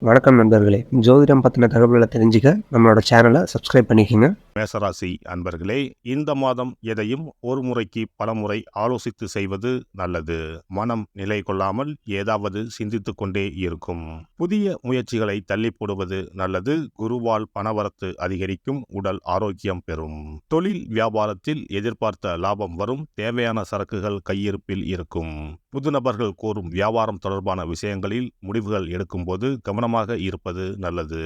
வணக்கம் நண்பர்களே. ஜோதிடம் பத்தின தகவல்கள தெரிஞ்சுக்க நம்மளோட சேனல சப்ஸ்கிரைப் பண்ணிக்கங்க. மேசராசி அன்பர்களே, இந்த மாதம் எதையும் ஒரு முறைக்கு பலமுறை ஆலோசித்து செய்வது நல்லது. மனம் நிலை கொள்ளாமல் ஏதாவது சிந்தித்துக் கொண்டே இருக்கும். புதிய முயற்சிகளை தள்ளி போடுவது நல்லது. குருவால் பணவரத்து அதிகரிக்கும். உடல் ஆரோக்கியம் பெறும். தொழில் வியாபாரத்தில் எதிர்பார்த்த லாபம் வரும். தேவையான சரக்குகள் கையிருப்பில் இருக்கும். புது நபர்கள் கோரும் வியாபாரம் தொடர்பான விஷயங்களில் முடிவுகள் எடுக்கும்போது கவனமாக இருப்பது நல்லது.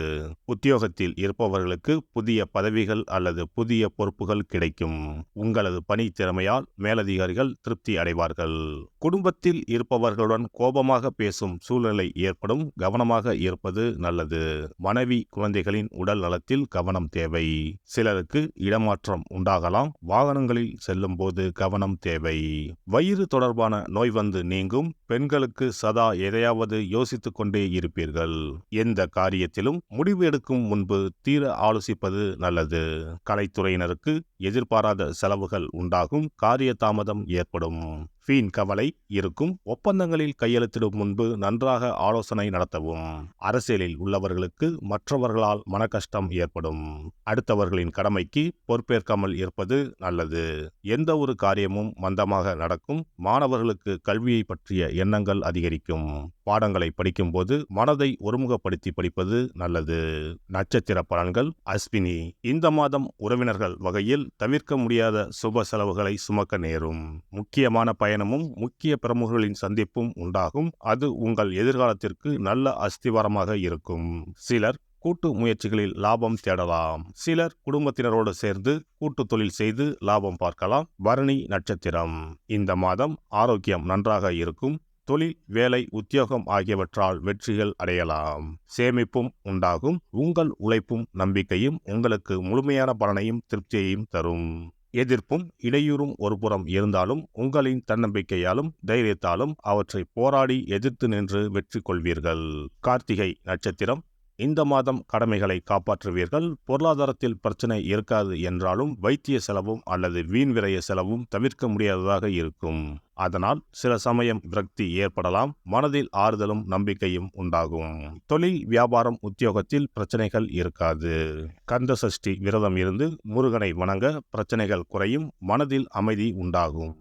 உத்தியோகத்தில் இருப்பவர்களுக்கு புதிய பதவிகள் அல்லது புதிய பொறுப்புகள் கிடைக்கும். உங்களது பணி திறமையால் மேலதிகாரிகள் திருப்தி அடைவார்கள். குடும்பத்தில் இருப்பவர்களுடன் கோபமாக பேசும் சூழ்நிலை ஏற்படும். கவனமாக இருப்பது நல்லது. மனைவி குழந்தைகளின் உடல் நலத்தில் கவனம் தேவை. சிலருக்கு இடமாற்றம் உண்டாகலாம். வாகனங்களில் செல்லும் போது கவனம் தேவை. வயிறு தொடர்பான நோய் வந்து நீங்கும். பெண்களுக்கு சதா எதையாவது யோசித்துக் கொண்டே இருப்பீர்கள். எந்த காரியத்திலும் முடிவு எடுக்கும் முன்பு தீர ஆலோசிப்பது நல்லது. கலைத்துறையினருக்கு எதிர்பாராத செலவுகள் உண்டாகும். காரிய தாமதம் ஏற்படும். வீண் கவலை இருக்கும். ஒப்பந்தங்களில் கையெழுத்திடும் முன்பு நன்றாக ஆலோசனை நடத்தவும். அரசியலில் உள்ளவர்களுக்கு மற்றவர்களால் மனக்கஷ்டம் ஏற்படும். அடுத்தவர்களின் கடமைக்கு பொறுப்பேற்காமல் இருப்பது நல்லது. எந்த ஒரு காரியமும் மந்தமாக நடக்கும். மாணவர்களுக்கு கல்வியை பற்றிய எண்ணங்கள் அதிகரிக்கும். பாடங்களை படிக்கும்போது மனதை ஒருமுகப்படுத்தி படிப்பது நல்லது. நட்சத்திர பலன்கள். அஸ்வினி, இந்த மாதம் உறவினர்கள் வகையில் தவிர்க்க முடியாத சுப செலவுகளை சுமக்க நேரும். முக்கியமான பயணமும் முக்கிய பிரமுகர்களின் சந்திப்பும் உண்டாகும். அது உங்கள் எதிர்காலத்திற்கு நல்ல அஸ்திவாரமாக இருக்கும். சிலர் கூட்டு முயற்சிகளில் லாபம் தேடலாம். சிலர் குடும்பத்தினரோடு சேர்ந்து கூட்டு தொழில் செய்து லாபம் பார்க்கலாம். பரணி நட்சத்திரம், இந்த மாதம் ஆரோக்கியம் நன்றாக இருக்கும். தொழில், வேலை, உத்தியோகம் ஆகியவற்றால் வெற்றிகள் அடையலாம். சேமிப்பும் உண்டாகும். உங்கள் உழைப்பும் நம்பிக்கையும் உங்களுக்கு முழுமையான பலனையும் திருப்தியையும் தரும். எதிர்ப்பும் இடையூறும் ஒருபுறம் இருந்தாலும் உங்களின் தன்னம்பிக்கையாலும் தைரியத்தாலும் அவற்றை போராடி எதிர்த்து நின்று வெற்றி கொள்வீர்கள். கார்த்திகை நட்சத்திரம், இந்த மாதம் கடமைகளை காப்பாற்றுவீர்கள். பொருளாதாரத்தில் பிரச்சனை இருக்காது என்றாலும் வைத்திய செலவும் அல்லது வீண் விரய செலவும் தவிர்க்க முடியாததாக இருக்கும். அதனால் சில சமயம் விரக்தி ஏற்படலாம். மனதில் ஆறுதலும் நம்பிக்கையும் உண்டாகும். தொழில், வியாபாரம், உத்தியோகத்தில் பிரச்சனைகள் இருக்காது. கந்த சஷ்டி விரதம் இருந்து முருகனை வணங்க பிரச்சனைகள் குறையும். மனதில் அமைதி உண்டாகும்.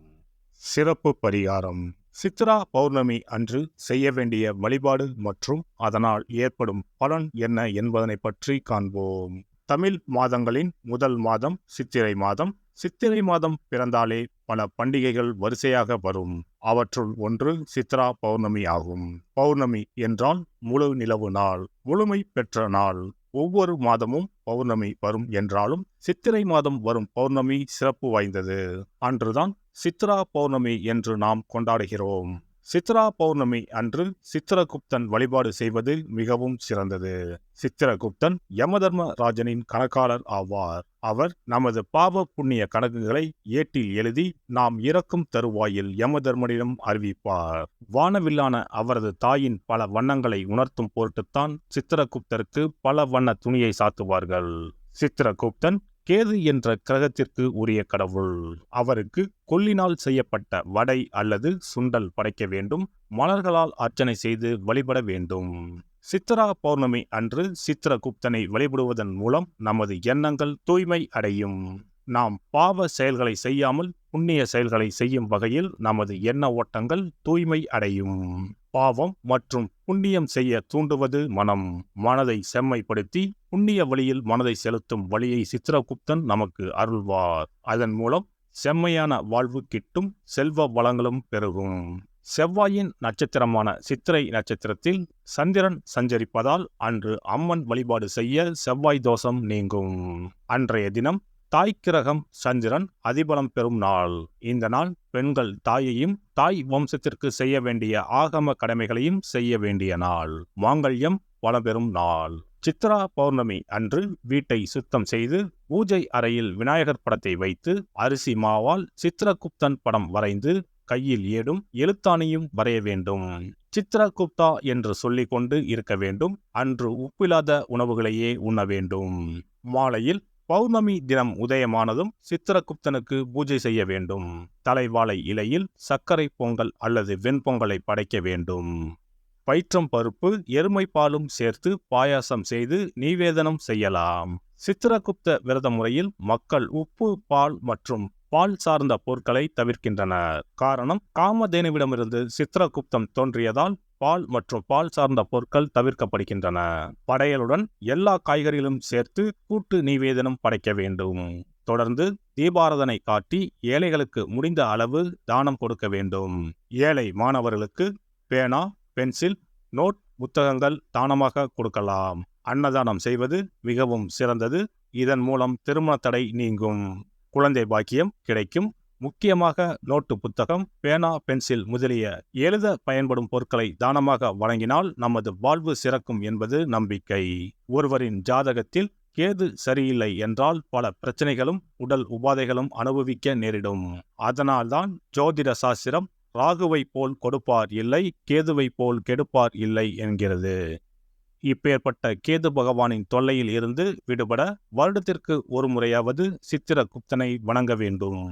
சிறப்பு பரிகாரம். சித்ரா பௌர்ணமி அன்று செய்ய வேண்டிய வழிபாடு மற்றும் அதனால் ஏற்படும் பலன் என்ன என்பதனை பற்றி காண்போம். தமிழ் மாதங்களின் முதல் மாதம் சித்திரை மாதம். சித்திரை மாதம் பிறந்தாலே பல பண்டிகைகள் வரிசையாக வரும். அவற்றுள் ஒன்று சித்ரா பௌர்ணமி ஆகும். பௌர்ணமி என்றால் முழு நிலவு நாள், முழுமை பெற்ற நாள். ஒவ்வொரு மாதமும் பௌர்ணமி வரும் என்றாலும் சித்திரை மாதம் வரும் பௌர்ணமி சிறப்பு வாய்ந்தது. அன்றுதான் சித்ரா பௌர்ணமி என்று நாம் கொண்டாடுகிறோம். சித்ரா பௌர்ணமி அன்று சித்திரகுப்தன் வழிபாடு செய்வது மிகவும் சிறந்தது. சித்திரகுப்தன் யமதர்ம ராஜனின் கணக்காளர் ஆவார். அவர் நமது பாவ புண்ணிய கணக்குகளை ஏட்டில் எழுதி நாம் இறக்கும் தருவாயில் யமதர்மனிடம் அறிவிப்பார். வானவில்லான அவரது தாயின் பல வண்ணங்களை உணர்த்தும் பொருட்டுத்தான் சித்திரகுப்தருக்கு பல வண்ண துணியை சாத்துவார்கள். சித்திரகுப்தன் கேது என்ற கிரகத்திற்கு உரிய கடவுள். அவருக்கு கொல்லினால் செய்யப்பட்ட வடை அல்லது சுண்டல் படைக்க வேண்டும். மலர்களால் அர்ச்சனை செய்து வழிபட வேண்டும். சித்ரா பௌர்ணமி அன்று சித்திரகுப்தனை வழிபடுவதன் மூலம் நமது எண்ணங்கள் தூய்மை அடையும். நாம் பாவ செயல்களை செய்யாமல் புண்ணிய செயல்களை செய்யும் வகையில் நமது எண்ண ஓட்டங்கள் தூய்மை அடையும். பாவம் மற்றும் புண்ணியம் செய்ய தூண்டுவது மனம். மனதை செம்மைப்படுத்தி புண்ணிய வழியில் மனதை செலுத்தும் வழியை சித்திரகுப்தன் நமக்கு அருள்வார். அதன் மூலம் செம்மையான வாழ்வு கிட்டும். செல்வ வளங்களும் பெருகும். செவ்வாயின் நட்சத்திரமான சித்திரை நட்சத்திரத்தில் சந்திரன் சஞ்சரிப்பதால் அன்று அம்மன் வழிபாடு செய்ய செவ்வாய் தோஷம் நீங்கும். அன்றைய தினம் தாய்க்கிரகம் சந்திரன் அதிபலம் பெறும் நாள். இந்த நாள் பெண்கள் தாயையும் தாய் வம்சத்திற்கு செய்ய வேண்டிய ஆகம கடமைகளையும் செய்ய வேண்டிய நாள். மாங்கல்யம் வளம் பெறும் நாள். சித்ரா பௌர்ணமி அன்று வீட்டை சுத்தம் செய்து பூஜை அறையில் விநாயகர் படத்தை வைத்து அரிசி மாவால் சித்திரகுப்தன் படம் வரைந்து கையில் ஏடும் எழுத்தாணியும் வரைய வேண்டும். சித்திரகுப்தா என்று சொல்லிக் கொண்டு இருக்க வேண்டும். அன்று உப்பில்லாத உணவுகளையே உண்ண வேண்டும். மாலையில் பௌர்ணமி தினம் உதயமானதும் சித்திரகுப்தனுக்கு பூஜை செய்ய வேண்டும். தலைவாழை இலையில் சர்க்கரை பொங்கல் அல்லது வெண்பொங்கலை படைக்க வேண்டும். பயிற்றம் பருப்பு எருமை பாலும் சேர்த்து பாயாசம் செய்து நிவேதனம் செய்யலாம். சித்திரகுப்த விரத முறையில் மக்கள் உப்பு, பால் மற்றும் பால் சார்ந்த பொருட்களை தவிர்க்கின்றனர். காரணம், காமதேனுவிடமிருந்து சித்திரகுப்தம் தோன்றியதால் பால் மற்றும் பால் சார்ந்த பொருட்கள் தவிர்க்கப்படுகின்றன. படையலுடன் எல்லா காய்கறிகளும் சேர்த்து கூட்டு நிவேதனம் படைக்க வேண்டும். தொடர்ந்து தீபாராதனை காட்டி ஏழைகளுக்கு முடிந்த அளவு தானம் கொடுக்க வேண்டும். ஏழை மாணவர்களுக்கு பேனா, பென்சில், நோட், புத்தகங்கள் தானமாக கொடுக்கலாம். அன்னதானம் செய்வது மிகவும் சிறந்தது. இதன் மூலம் திருமண தடை நீங்கும், குழந்தை பாக்கியம் கிடைக்கும். முக்கியமாக நோட்டு புத்தகம், பேனா, பென்சில் முதலிய எழுத பயன்படும் பொருட்களை தானமாக வழங்கினால் நமது வாழ்வு சிறக்கும் என்பது நம்பிக்கை. ஒருவரின் ஜாதகத்தில் கேது சரியில்லை என்றால் பல பிரச்சனைகளும் உடல் உபாதைகளும் அனுபவிக்க நேரிடும். அதனால்தான் ஜோதிட சாஸ்திரம் ராகுவை போல் கொடுப்பார் இல்லை, கேதுவை போல் கெடுப்பார் இல்லை என்கிறது. இப்பேற்பட்ட கேது பகவானின் தொல்லையில் இருந்து விடுபட வருடத்திற்கு ஒரு முறையாவது சித்திரகுப்தனை வணங்க வேண்டும்.